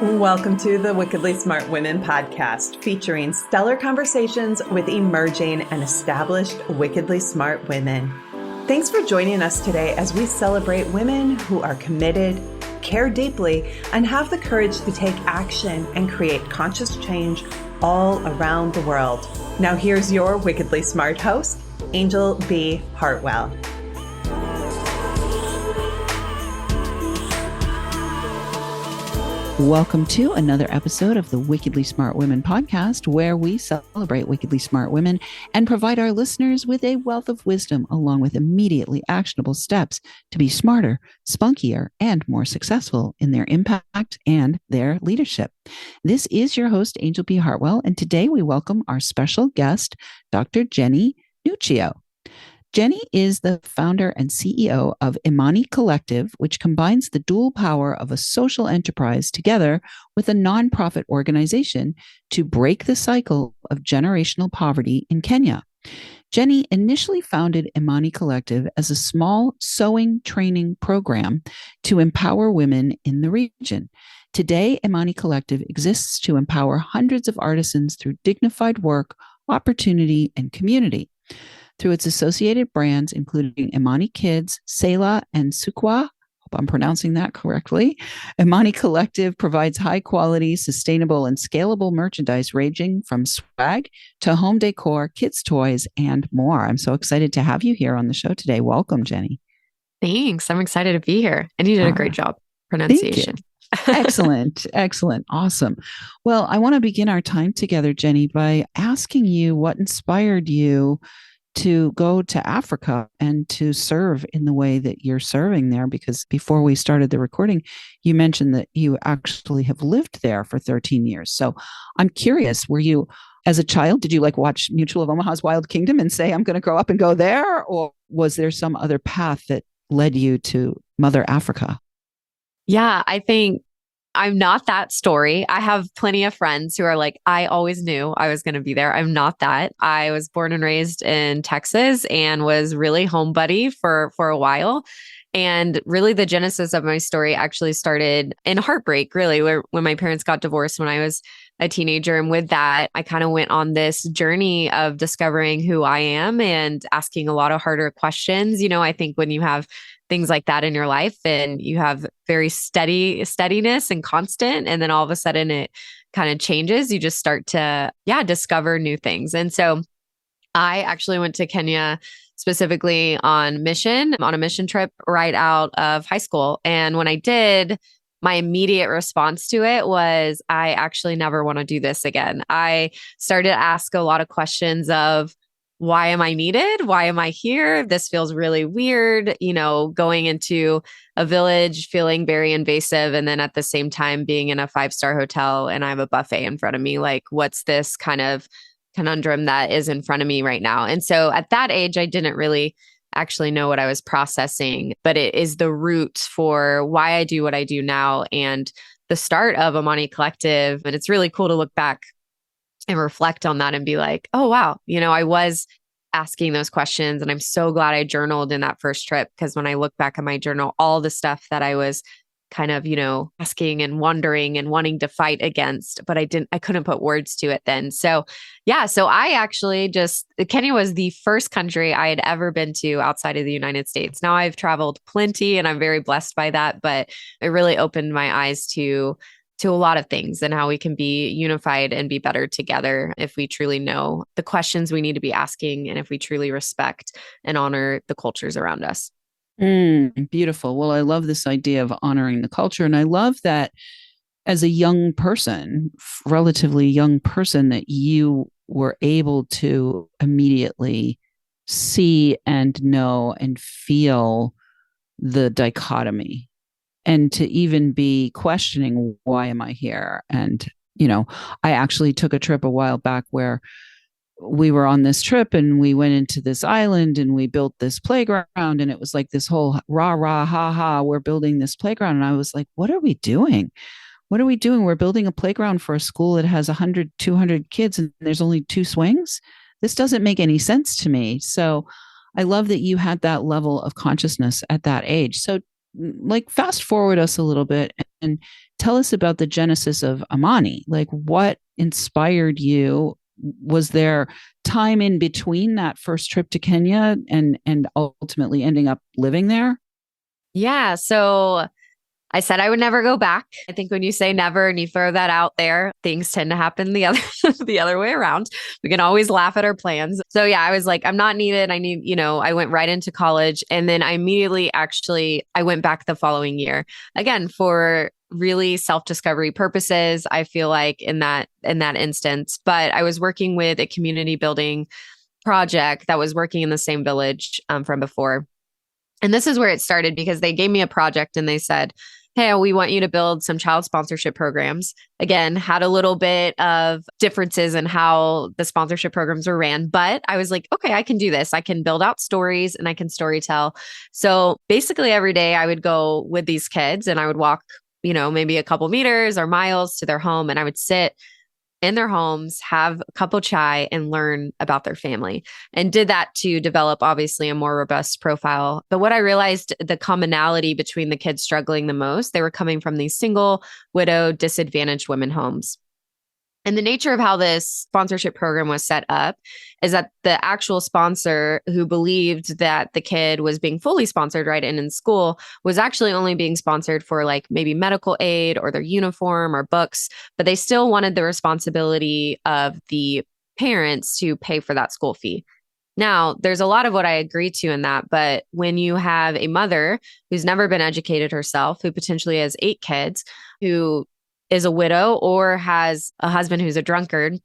Welcome to the Wickedly Smart Women podcast, featuring stellar conversations with emerging and established wickedly smart women. Thanks for joining us today as we celebrate women who are committed, care deeply, and have the courage to take action and create conscious change all around the world. Now here's your wickedly smart host, Anjel B. Hartwell. Welcome to another episode of the Wickedly Smart Women podcast, where we celebrate wickedly smart women and provide our listeners with a wealth of wisdom, along with immediately actionable steps to be smarter, spunkier, and more successful in their impact and their leadership. This is your host, Anjel B. Hartwell, and today we welcome our special guest, Dr. Jenny Nuccio. Jenny is the founder and CEO of Imani Collective, which combines the dual power of a social enterprise together with a nonprofit organization to break the cycle of generational poverty in Kenya. Jenny initially founded Imani Collective as a small sewing training program to empower women in the region. Today, Imani Collective exists to empower hundreds of artisans through dignified work, opportunity, and community. Through its associated brands, including Imani Kids, Selah, and Sukwa, hope I'm pronouncing that correctly, Imani Collective provides high-quality, sustainable, and scalable merchandise ranging from swag to home decor, kids' toys, and more. I'm so excited to have you here on the show today. Welcome, Jenny. Thanks. I'm excited to be here. And you did a great job. Pronunciation. Excellent. Excellent. Awesome. Well, I want to begin our time together, Jenny, by asking you what inspired you to go to Africa and to serve in the way that you're serving there, because before we started the recording, you mentioned that you actually have lived there for 13 years. So I'm curious, were you, as a child, did you watch Mutual of Omaha's Wild Kingdom and say, I'm going to grow up and go there? Or was there some other path that led you to Mother Africa? Yeah, I think I'm not that story. I have plenty of friends who are like, I always knew I was going to be there. I'm not that. I was born and raised in Texas and was really homebody for a while. And really the genesis of my story actually started in heartbreak, really, when my parents got divorced when I was a teenager. And with that, I kind of went on this journey of discovering who I am and asking a lot of harder questions. You know, I think when you have things like that in your life and you have very steadiness and constant, and then all of a sudden it kind of changes, you just start to, discover new things. And so I actually went to Kenya specifically on a mission trip right out of high school. And when I did, my immediate response to it was, I actually never want to do this again. I started to ask a lot of questions of, why am I needed? Why am I here? This feels really weird, going into a village, feeling very invasive. And then at the same time being in a 5-star hotel and I have a buffet in front of me. Like, what's this kind of conundrum that is in front of me right now? And so at that age, I didn't really actually know what I was processing, but it is the root for why I do what I do now and the start of Imani Collective. And it's really cool to look back and reflect on that and be like, oh, wow, I was asking those questions. And I'm so glad I journaled in that first trip, because when I look back at my journal, all the stuff that I was kind of, asking and wondering and wanting to fight against, but I couldn't put words to it then. So I actually Kenya was the first country I had ever been to outside of the United States. Now I've traveled plenty and I'm very blessed by that, but it really opened my eyes to a lot of things and how we can be unified and be better together if we truly know the questions we need to be asking and if we truly respect and honor the cultures around us. Beautiful. Well, I love this idea of honoring the culture. And I love that as a young person, relatively young person, that you were able to immediately see and know and feel the dichotomy. And to even be questioning, why am I here? And, I actually took a trip a while back where we were on this trip and we went into this island and we built this playground. And it was like this whole rah, rah, ha, ha, we're building this playground. And I was like, what are we doing? What are we doing? We're building a playground for a school that has 100, 200 kids and there's only 2 swings. This doesn't make any sense to me. So I love that you had that level of consciousness at that age. So fast forward us a little bit tell us about the genesis of Imani. Like, what inspired you? Was there time in between that first trip to Kenya and ultimately ending up living there? Yeah. So I said I would never go back. I think when you say never and you throw that out there, things tend to happen the other the other way around. We can always laugh at our plans. So yeah, I was like, I'm not needed. I need, I went right into college, and then I immediately I went back the following year again for really self-discovery purposes. I feel like in that instance, but I was working with a community building project that was working in the same village from before. And this is where it started because they gave me a project and they said, hey, we want you to build some child sponsorship programs. Again, had a little bit of differences in how the sponsorship programs were ran, but I was like, okay, I can do this. I can build out stories and I can story tell. So basically every day I would go with these kids and I would walk, maybe a couple meters or miles to their home, and I would sit in their homes, have a cup of chai, and learn about their family. And did that to develop, obviously, a more robust profile. But what I realized, the commonality between the kids struggling the most, they were coming from these single, widowed, disadvantaged women homes. And the nature of how this sponsorship program was set up is that the actual sponsor, who believed that the kid was being fully sponsored right in school, was actually only being sponsored for like maybe medical aid or their uniform or books, but they still wanted the responsibility of the parents to pay for that school fee. Now, there's a lot of what I agree to in that, but when you have a mother who's never been educated herself, who potentially has 8 kids, who is a widow or has a husband who's a drunkard,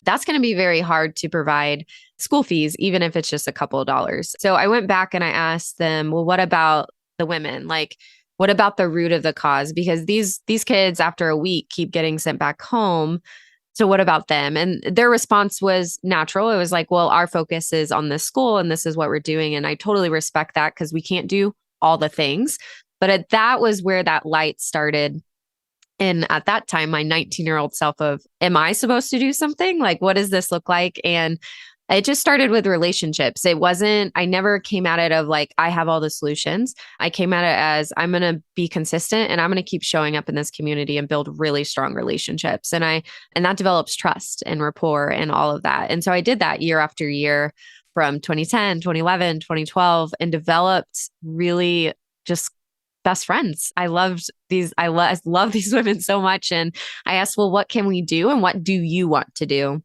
that's going to be very hard to provide school fees, even if it's just a couple of dollars. So I went back and I asked them, well, what about the women? Like, what about the root of the cause? Because these kids, after a week, keep getting sent back home. So what about them? And their response was natural. It was like, well, our focus is on this school and this is what we're doing. And I totally respect that because we can't do all the things. But that was where that light started. And at that time, my 19-year-old self of, am I supposed to do something? Like, what does this look like? And it just started with relationships. I never came at it of like, I have all the solutions. I came at it as, I'm going to be consistent and I'm going to keep showing up in this community and build really strong relationships. And that develops trust and rapport and all of that. And so I did that year after year from 2010, 2011, 2012, and developed really just best friends. I love these women so much. And I asked, well, what can we do? And what do you want to do?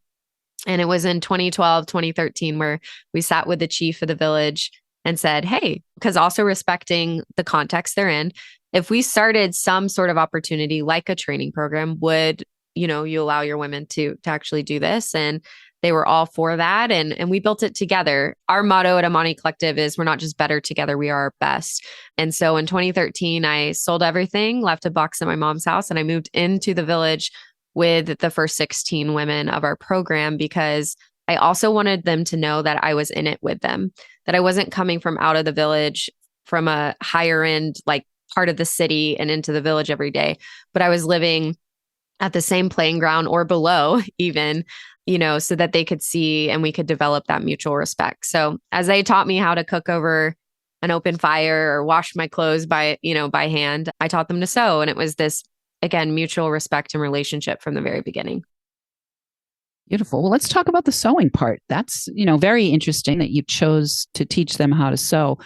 And it was in 2012, 2013, where we sat with the chief of the village and said, hey, because also respecting the context they're in, if we started some sort of opportunity like a training program, would, you allow your women to actually do this? And they were all for that. And we built it together. Our motto at Imani Collective is, we're not just better together, we are our best. And so in 2013, I sold everything, left a box at my mom's house, and I moved into the village with the first 16 women of our program, because I also wanted them to know that I was in it with them, that I wasn't coming from out of the village from a higher end, like part of the city and into the village every day, but I was living at the same playing ground or below even, so that they could see and we could develop that mutual respect. So as they taught me how to cook over an open fire or wash my clothes by hand, I taught them to sew. And it was this, again, mutual respect and relationship from the very beginning. Beautiful. Well, let's talk about the sewing part. That's, very interesting that you chose to teach them how to sew.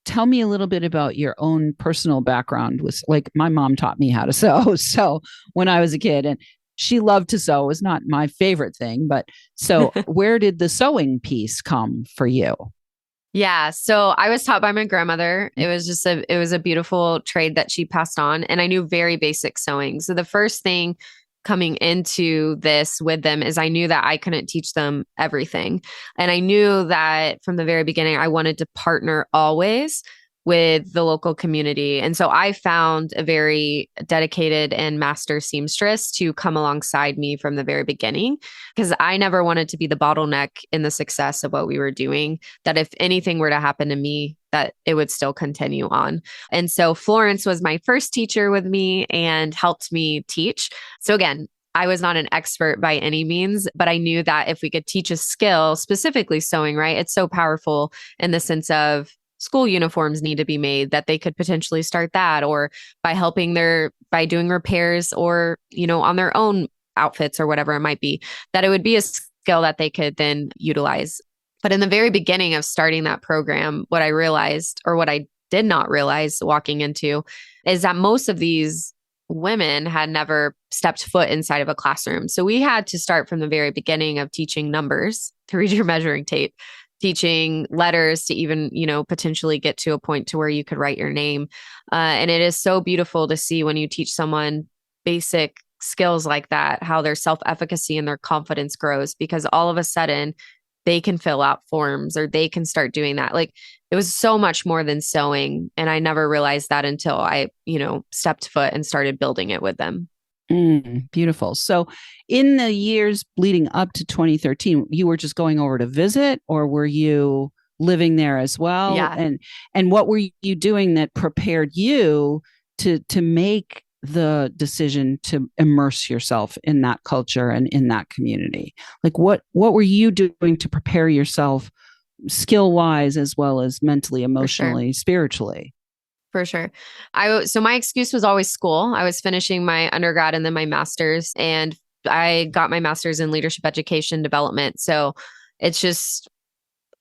Tell me a little bit about your own personal background. With, like, my mom taught me how to sew when I was a kid, and she loved to sew. It was not my favorite thing, but so where did the sewing piece come for you? Yeah. So I was taught by my grandmother. It was a beautiful trade that she passed on. And I knew very basic sewing. So the first thing coming into this with them is I knew that I couldn't teach them everything. And I knew that from the very beginning, I wanted to partner always with the local community. And so I found a very dedicated and master seamstress to come alongside me from the very beginning, because I never wanted to be the bottleneck in the success of what we were doing, that if anything were to happen to me, that it would still continue on. And so Florence was my first teacher with me and helped me teach. So again, I was not an expert by any means, but I knew that if we could teach a skill, specifically sewing, right? It's so powerful in the sense of school uniforms need to be made, that they could potentially start that, or by doing repairs or, on their own outfits or whatever it might be, that it would be a skill that they could then utilize. But in the very beginning of starting that program, what I realized, or what I did not realize walking into, is that most of these women had never stepped foot inside of a classroom. So we had to start from the very beginning of teaching numbers to read your measuring tape, teaching letters to even, potentially get to a point to where you could write your name. And it is so beautiful to see when you teach someone basic skills like that, how their self-efficacy and their confidence grows, because all of a sudden they can fill out forms or they can start doing that. Like, it was so much more than sewing. And I never realized that until I, stepped foot and started building it with them. Beautiful. So in the years leading up to 2013, you were just going over to visit, or were you living there as well? Yeah. And what were you doing that prepared you to make the decision to immerse yourself in that culture and in that community? Like, what were you doing to prepare yourself skill wise, as well as mentally, emotionally, spiritually? For sure. So my excuse was always school. I was finishing my undergrad and then my master's, and I got my master's in leadership education development. So it's just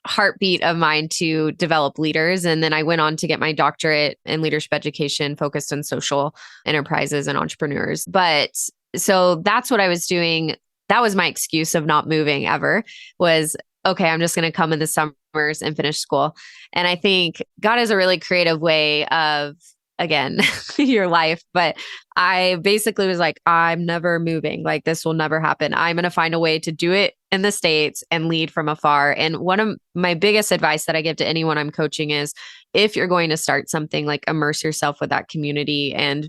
heartbeat of mine to develop leaders. And then I went on to get my doctorate in leadership education focused on social enterprises and entrepreneurs. But so that's what I was doing. That was my excuse of not moving ever, was, okay, I'm just going to come in the summers and finish school. And I think God has a really creative way of, again, your life. But I basically was like, I'm never moving. Like, this will never happen. I'm going to find a way to do it in the States and lead from afar. And one of my biggest advice that I give to anyone I'm coaching is, if you're going to start something, like, immerse yourself with that community and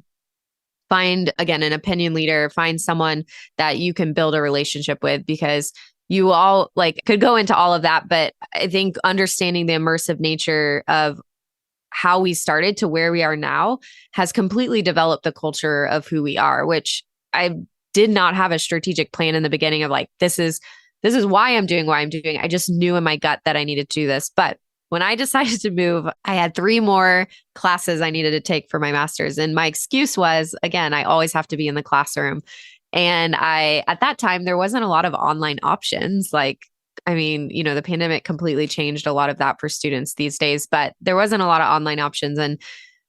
find, again, an opinion leader, find someone that you can build a relationship with, because you all could go into all of that. But I think understanding the immersive nature of how we started to where we are now has completely developed the culture of who we are, which I did not have a strategic plan in the beginning of this is why I'm doing what I'm doing. I just knew in my gut that I needed to do this. But when I decided to move, I had 3 more classes I needed to take for my master's. And my excuse was, again, I always have to be in the classroom. And at that time, there wasn't a lot of online options. The pandemic completely changed a lot of that for students these days, but there wasn't a lot of online options. And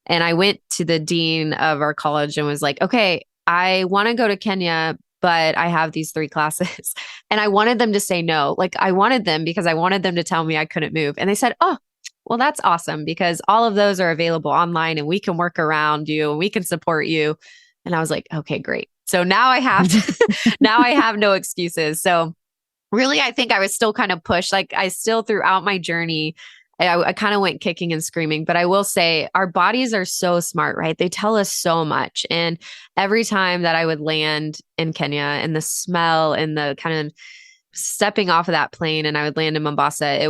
I went to the dean of our college and was like, okay, I want to go to Kenya, but I have these 3 classes. And I wanted them to say no. I wanted them, because I wanted them to tell me I couldn't move. And they said, oh, well, that's awesome, because all of those are available online and we can work around you and we can support you. And I was like, okay, great. So now I have no excuses. So really, I think I was still kind of pushed. I still, throughout my journey, I kind of went kicking and screaming. But I will say, our bodies are so smart, right? They tell us so much. And every time that I would land in Kenya, and the smell and the kind of stepping off of that plane, and I would land in Mombasa,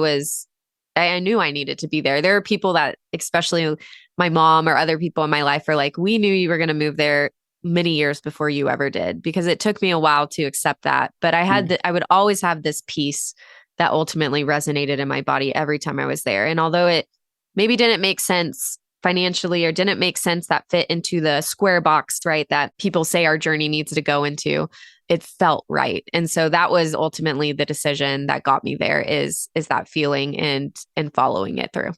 I knew I needed to be there. There are people that, especially my mom or other people in my life, are like, we knew you were going to move there many years before you ever did, because it took me a while to accept that. But I would always have this peace that ultimately resonated in my body every time I was there. And although it maybe didn't make sense financially, or didn't make sense that fit into the square box, right, that people say our journey needs to go into, it felt right. And so that was ultimately the decision that got me there, is that feeling and following it through.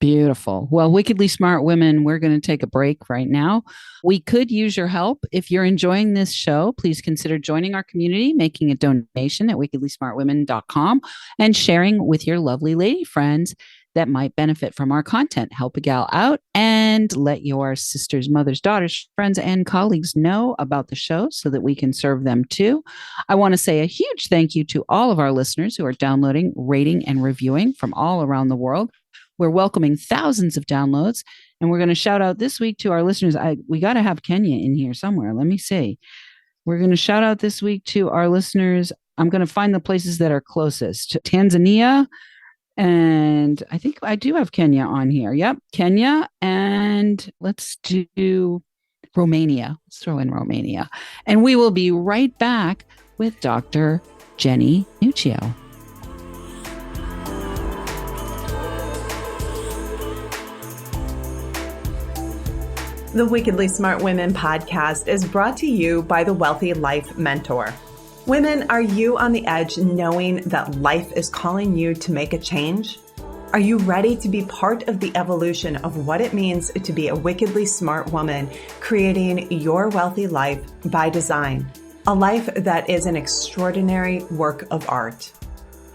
Beautiful. Well, Wickedly Smart Women, we're going to take a break right now. We could use your help. If you're enjoying this show, please consider joining our community, making a donation at wickedlysmartwomen.com, and sharing with your lovely lady friends that might benefit from our content. Help a gal out and let your sisters, mothers, daughters, friends, and colleagues know about the show so that we can serve them too. I want to say a huge thank you to all of our listeners who are downloading, rating, and reviewing from all around the world. We're welcoming thousands of downloads, and we're going to shout out this week to our listeners. We got to have Kenya in here somewhere. Let me see. We're going to shout out this week to our listeners. I'm going to find the places that are closest. Tanzania, and I think I do have Kenya on here. Yep, Kenya, and let's do Romania. Let's throw in Romania. And we will be right back with Dr. Jenny Nuccio. The Wickedly Smart Women podcast is brought to you by the Wealthy Life Mentor. Women, are you on the edge knowing that life is calling you to make a change? Are you ready to be part of the evolution of what it means to be a wickedly smart woman, creating your wealthy life by design? A life that is an extraordinary work of art.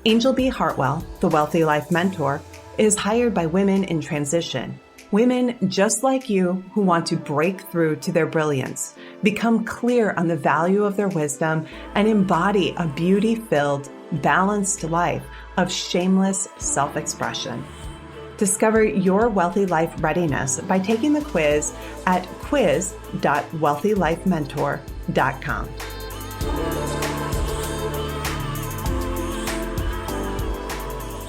Angel B. Hartwell, the Wealthy Life Mentor, is hired by women in transition. Women just like you who want to break through to their brilliance, become clear on the value of their wisdom, and embody a beauty-filled, balanced life of shameless self-expression. Discover your wealthy life readiness by taking the quiz at quiz.wealthylifementor.com.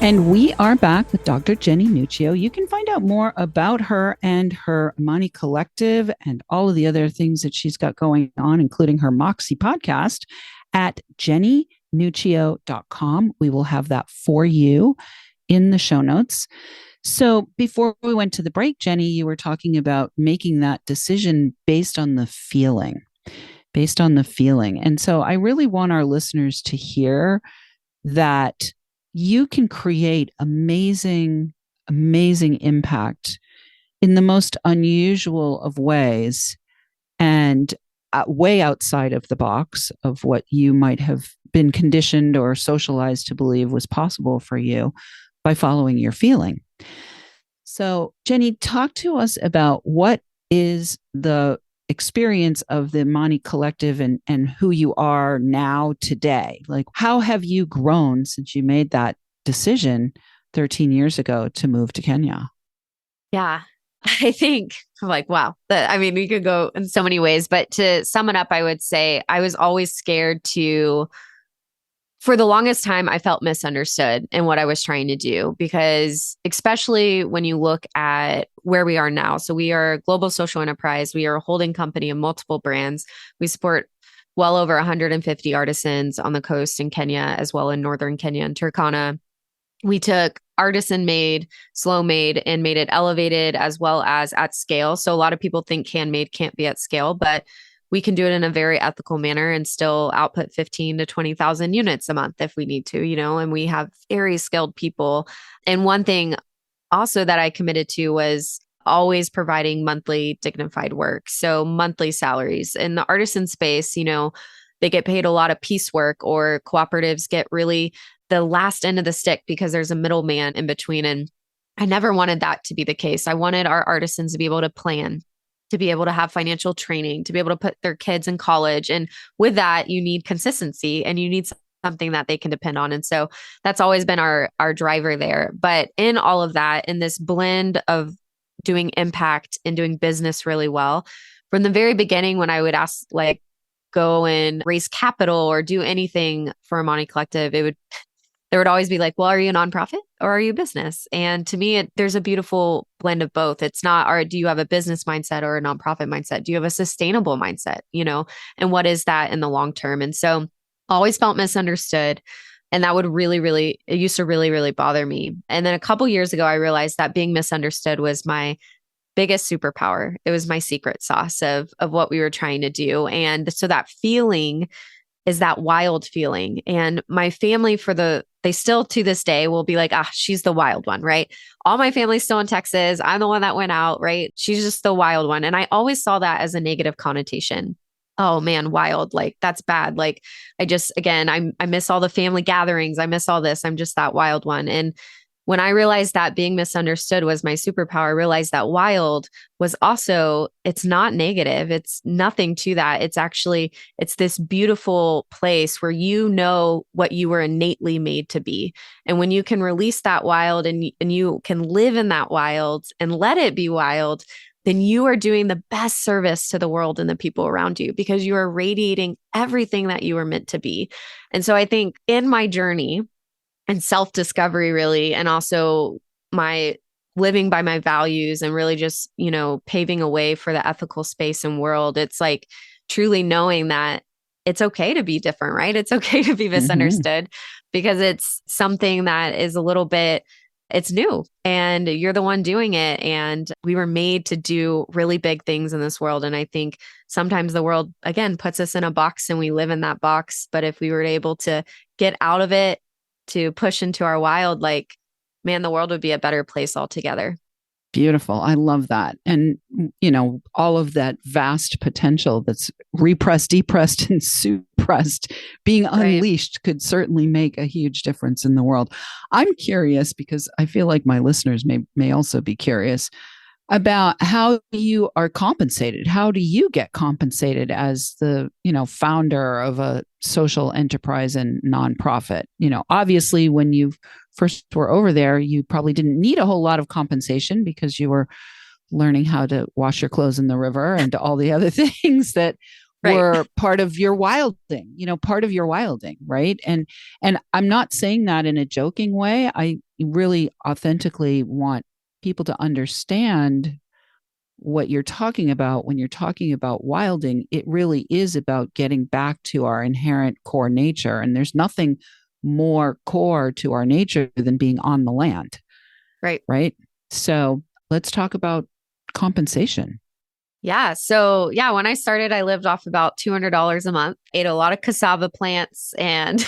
And we are back with Dr. Jenny Nuccio. You can find out more about her and her Imani Collective and all of the other things that she's got going on, including her Moxie podcast, at jennynuccio.com. We will have that for you in the show notes. So before we went to the break, Jenny, you were talking about making that decision based on the feeling. And so I really want our listeners to hear that you can create amazing impact in the most unusual of ways and way outside of the box of what you might have been conditioned or socialized to believe was possible for you by following your feeling. So, Jenny, talk to us about what is the experience of the Imani Collective and who you are now today. Like, how have you grown since you made that decision 13 years ago to move to Kenya? Yeah, I think I'm like, wow. We could go in so many ways, but to sum it up, I would say I was always scared for the longest time, I felt misunderstood in what I was trying to do, because especially when you look at where we are now. So we are a global social enterprise. We are a holding company of multiple brands. We support well over 150 artisans on the coast in Kenya, as well in northern Kenya and Turkana. We took artisan made, slow made, and made it elevated as well as at scale. So a lot of people think handmade can't be at scale, but we can do it in a very ethical manner and still output 15 to 20,000 units a month if we need to, and we have very skilled people. And one thing also that I committed to was always providing monthly dignified work. So monthly salaries in the artisan space, they get paid a lot of piecework, or cooperatives get really the last end of the stick because there's a middleman in between. And I never wanted that to be the case. I wanted our artisans to be able to plan, to be able to have financial training, to be able to put their kids in college. And with that, you need consistency and you need something that they can depend on. And so that's always been our driver there. But in all of that, in this blend of doing impact and doing business really well, from the very beginning, when I would ask, like, go and raise capital or do anything for Imani Collective, there would always be like, well, are you a nonprofit or are you a business? And to me, there's a beautiful blend of both. It's not, do you have a business mindset or a nonprofit mindset? Do you have a sustainable mindset, and what is that in the long term? And so always felt misunderstood. And that would it used to really, really bother me. And then a couple years ago, I realized that being misunderstood was my biggest superpower. It was my secret sauce of what we were trying to do. And so that feeling is that wild feeling. And my family they still to this day will be like, she's the wild one, right? All my family's still in Texas. I'm the one that went out, right? She's just the wild one. And I always saw that as a negative connotation. Oh man, wild, like that's bad. Like I miss all the family gatherings. I miss all this. I'm just that wild one. And when I realized that being misunderstood was my superpower, I realized that wild was also, it's not negative. It's nothing to that. It's this beautiful place where you know what you were innately made to be. And when you can release that wild and you can live in that wild and let it be wild, then you are doing the best service to the world and the people around you, because you are radiating everything that you were meant to be. And so I think in my journey, and self-discovery really, and also my living by my values and really just, paving a way for the ethical space and world, it's like truly knowing that it's okay to be different, right? It's okay to be misunderstood because it's something that is a little bit it's new and you're the one doing it. And we were made to do really big things in this world. And I think sometimes the world, again, puts us in a box and we live in that box. But if we were able to get out of it, to push into our wild, like, man, the world would be a better place altogether. Beautiful. I love that. And, all of that vast potential that's repressed, depressed, and suppressed being unleashed could certainly make a huge difference in the world. I'm curious because I feel like my listeners may also be curious about how you are compensated. How do you get compensated as the, founder of a social enterprise and nonprofit? Obviously when you first were over there, you probably didn't need a whole lot of compensation because you were learning how to wash your clothes in the river and all the other things that were part of your wilding, right? And I'm not saying that in a joking way. I really authentically want people to understand what you're talking about when you're talking about wilding. It really is about getting back to our inherent core nature. And there's nothing more core to our nature than being on the land. Right. So let's talk about compensation. Yeah. So when I started, I lived off about $200 a month, ate a lot of cassava plants and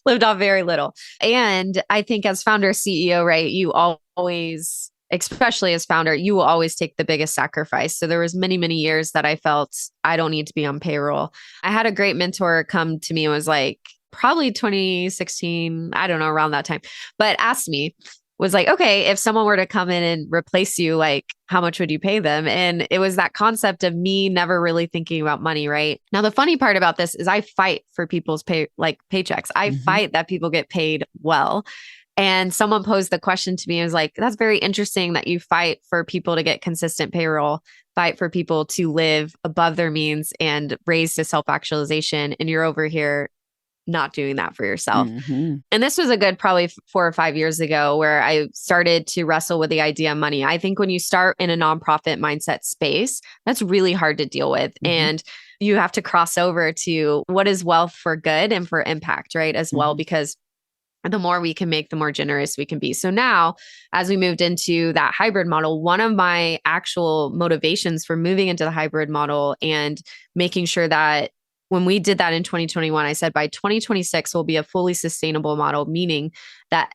lived off very little. And I think as founder, CEO, right, you always, especially as founder, you will always take the biggest sacrifice. So there was many, many years that I felt I don't need to be on payroll. I had a great mentor come to me and was like, probably 2016, I don't know, around that time, but asked me, was like, okay, if someone were to come in and replace you, like, how much would you pay them? And it was that concept of me never really thinking about money, right? Now, the funny part about this is I fight for people's paychecks. I fight that people get paid well. And someone posed the question to me, I was like, that's very interesting that you fight for people to get consistent payroll, fight for people to live above their means and raise to self-actualization. And you're over here not doing that for yourself. And this was a good probably 4 or 5 years ago where I started to wrestle with the idea of money. I think when you start in a nonprofit mindset space, that's really hard to deal with. And you have to cross over to what is wealth for good and for impact, right? As well, because the more we can make, the more generous we can be. So now, as we moved into that hybrid model, one of my actual motivations for moving into the hybrid model and making sure that when we did that in 2021, I said by 2026 will be a fully sustainable model, meaning that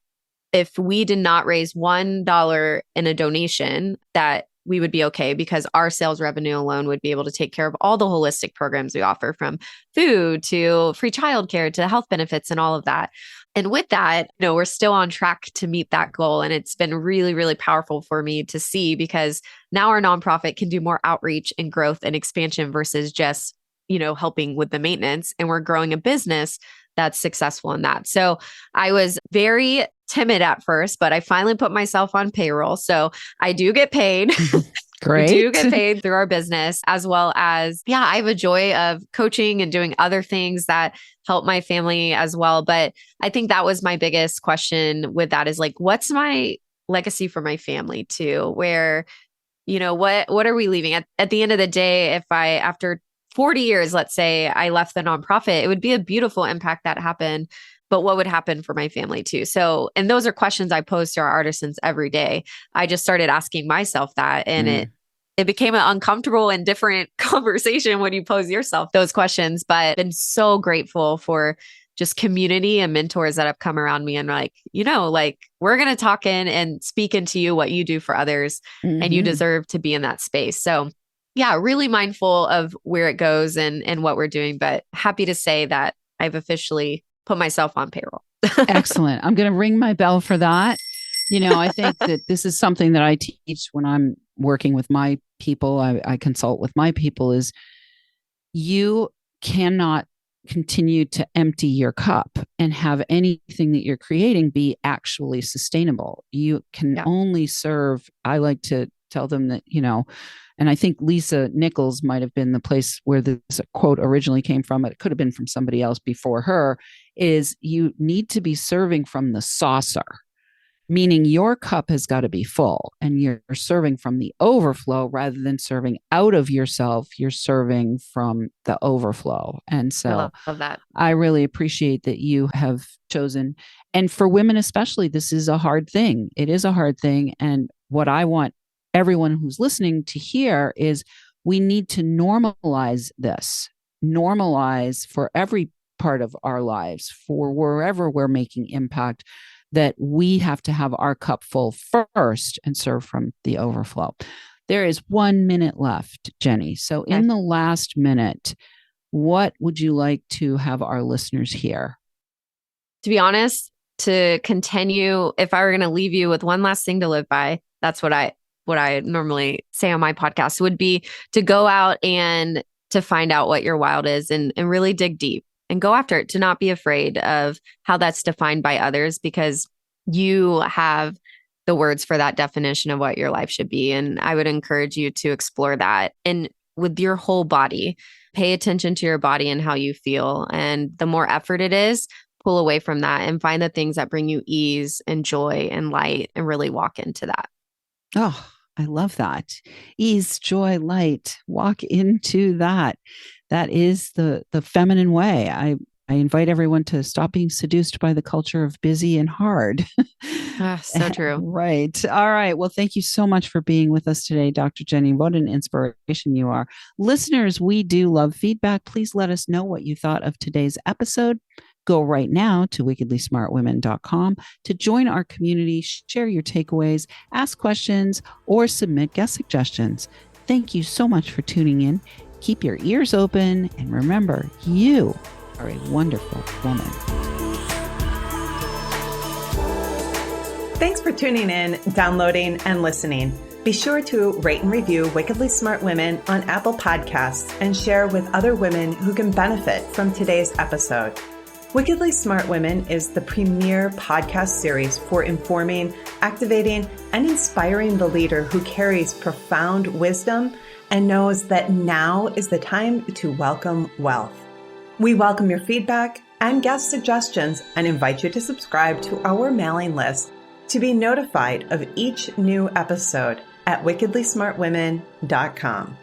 if we did not raise $1 in a donation, that we would be okay because our sales revenue alone would be able to take care of all the holistic programs we offer, from food to free childcare to health benefits and all of that. And with that, we're still on track to meet that goal. And it's been really, really powerful for me to see because now our nonprofit can do more outreach and growth and expansion versus just helping with the maintenance, and we're growing a business that's successful in that. So I was very timid at first, but I finally put myself on payroll. So I do get paid. Great. We do get paid through our business, as well as, I have a joy of coaching and doing other things that help my family as well. But I think that was my biggest question with that is like, what's my legacy for my family too? Where, what are we leaving at the end of the day? If after 40 years, let's say I left the nonprofit, it would be a beautiful impact that happened, but what would happen for my family too? So, and those are questions I pose to our artisans every day. I just started asking myself that, and it became an uncomfortable and different conversation when you pose yourself those questions, but I've been so grateful for just community and mentors that have come around me and like, we're going to talk in and speak into you what you do for others, and you deserve to be in that space. So really mindful of where it goes and what we're doing, but happy to say that I've officially put myself on payroll. Excellent. I'm going to ring my bell for that. I think that this is something that I teach when I'm working with my people. I consult with my people is you cannot continue to empty your cup and have anything that you're creating be actually sustainable. You can only serve. I like to tell them that, and I think Lisa Nichols might have been the place where this quote originally came from. It could have been from somebody else before her, is you need to be serving from the saucer. meaning your cup has got to be full and you're serving from the overflow rather than serving out of yourself. You're serving from the overflow. And so love that. I really appreciate that you have chosen. And for women, especially, this is a hard thing. It is a hard thing. And what I want everyone who's listening to hear is we need to normalize this, normalize for every part of our lives, for wherever we're making impact, that we have to have our cup full first and serve from the overflow. There is 1 minute left, Jenny. So in the last minute, what would you like to have our listeners hear? To be honest, to continue, if I were going to leave you with one last thing to live by, that's what I normally say on my podcast would be to go out and to find out what your wild is and really dig deep. And go after it, to not be afraid of how that's defined by others, because you have the words for that definition of what your life should be. And I would encourage you to explore that. And with your whole body, pay attention to your body and how you feel. And the more effort it is, pull away from that and find the things that bring you ease and joy and light and really walk into that. Oh, I love that. Ease, joy, light. Walk into that. That is the feminine way. I invite everyone to stop being seduced by the culture of busy and hard. So true. Right. All right. Well, thank you so much for being with us today, Dr. Jenny. What an inspiration you are. Listeners, we do love feedback. Please let us know what you thought of today's episode. Go right now to wickedlysmartwomen.com to join our community, share your takeaways, ask questions, or submit guest suggestions. Thank you so much for tuning in. Keep your ears open and remember, you are a wonderful woman. Thanks for tuning in, downloading, and listening. Be sure to rate and review Wickedly Smart Women on Apple Podcasts and share with other women who can benefit from today's episode. Wickedly Smart Women is the premier podcast series for informing, activating, and inspiring the leader who carries profound wisdom and knows that now is the time to welcome wealth. We welcome your feedback and guest suggestions and invite you to subscribe to our mailing list to be notified of each new episode at wickedlysmartwomen.com.